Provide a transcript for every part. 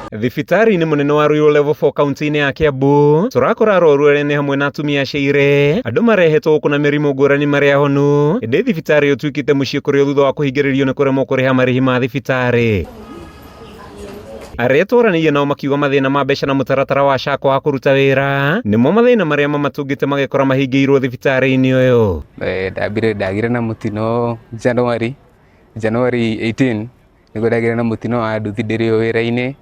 Thibitari ni munene wa Ruiru Level 4 kaunti-ini ya Kiambu turakora aroru ene hamwe na atumia ciire andu marehetwo guku na mirimu ngurani maria honu indi thibitari utuikite mucii kuria thutha wa kuhingiririo ni kuremwo kuriha marihi ma thibitari. Aria twaranirie nao makiuga mathina ma mbeca na mutaratara wa SHA wa kuruta wira nimo mathina maria mamatungite magekora mahingĩirwo thibitari-ini uyu. Ndagire na mutino January 18 niguo ndagire na mutino wa nduthi ndĩrĩ wĩra-inĩ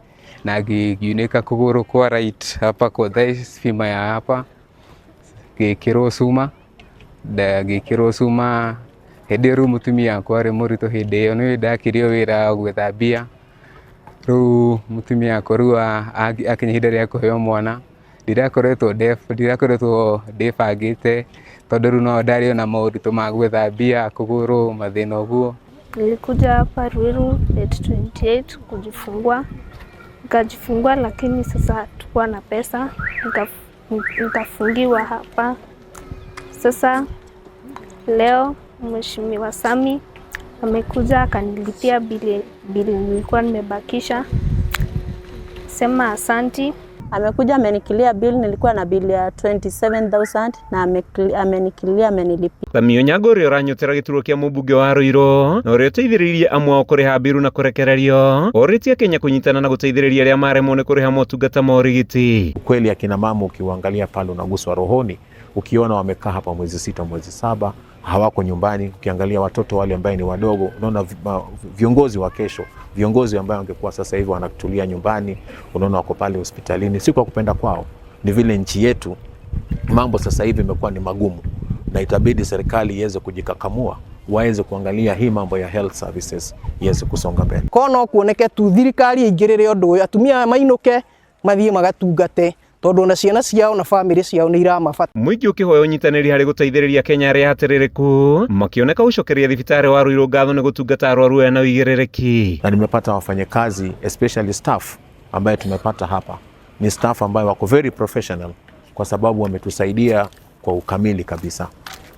na ngiunĩka kũgũrũ kwa right hapa kwa thighs fima ya hapa ngĩkĩrwo cuma hĩndĩ ĩyo mũtumia wakwa arĩ mũritũ hĩndĩ ĩyo nĩ ndakirio wĩra gwĩthambia rĩu mũtumia wakwa rĩu akinya ihinda rĩa kũheo mwana ndirakoretwo ndĩbangĩte tondũ rĩu no ndarĩ na maũritũ ma gwĩthambia kũgũrũ mathĩna ũguo. Nilikuja hapa Ruiru date 28 kujifungua, nikajifungua lakini sasa hatukuwa na pesa, nikafungiwa hapa. Sasa leo Mheshimiwa Sami amekuja akanilipia bili nilikuwa nimebakisha, sema asanti. Amekuja amenikilia bill, nilikuwa na bill ya 27,000 na amenikilia amenilipia. Sami Onyango uria uranyotera gĩturwa kĩa mũmbunge wa Ruiru na uria ũteithĩrĩirie amwe ao kũrĩha mbiru na kũrekererio orĩtie Kenya kũnyitana na gũteithĩrĩria arĩa maremwo nĩ kũrĩha motungata ma ũrigiti. Kweli akina mama ukiwaangalia pale unaguswa rohoni, ukiona wamekaa hapa mwezi 6 mwezi 7 hawako nyumbani, ukiangalia watoto wale ambao ni wadogo, unaona viongozi wa kesho, viongozi ambao wangekuwa sasa hivi wanatulia nyumbani, unaona wako pale hospitalini, si kwa kupenda kwao, ni vile nchi yetu mambo sasa hivi imekuwa ni magumu na itabidi serikali iweze kujikakamua, waweze kuangalia hii mambo ya health services iweze kusonga mbele. Kono kuoneke tu thirikari ingirire undu uyu atumia mainuke mathie magatungate tondu na ciana ciao na family ciao ni iramabata. Muingi ukihoya unyitanĩri harĩ gũteithĩrĩria Kenya arĩa hatirĩrĩku makioneka gũcokeria thibitari wa Ruiru ngatho nĩ gũtungata arwaru ena ũigĩrĩrĩki. Na nimepata wafanyakazi especially staff ambaye tumepata hapa ni staff ambayo wako very professional kwa sababu wametusaidia kwa ukamili kabisa.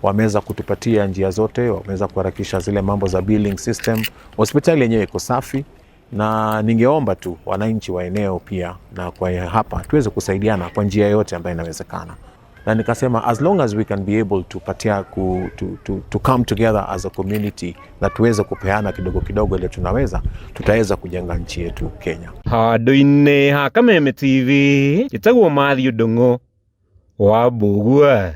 Wameweza kutupatia njia zote, wameweza kuharakisha zile mambo za billing system. Hospitali yenyewe iko safi na ningeomba tu wananchi wa eneo pia na kwa hapa tuweze kusaidiana kwa njia yote ambayo inawezekana. Na nikasema as long as we can be able to come together as a community na tuweze kupeana kidogo kidogo ile tunaweza, tutaweza kujenga nchi yetu Kenya. Handũ-inĩ ha Kameme TV, gĩtagwo Mathew Ndung'u wa Mbugua.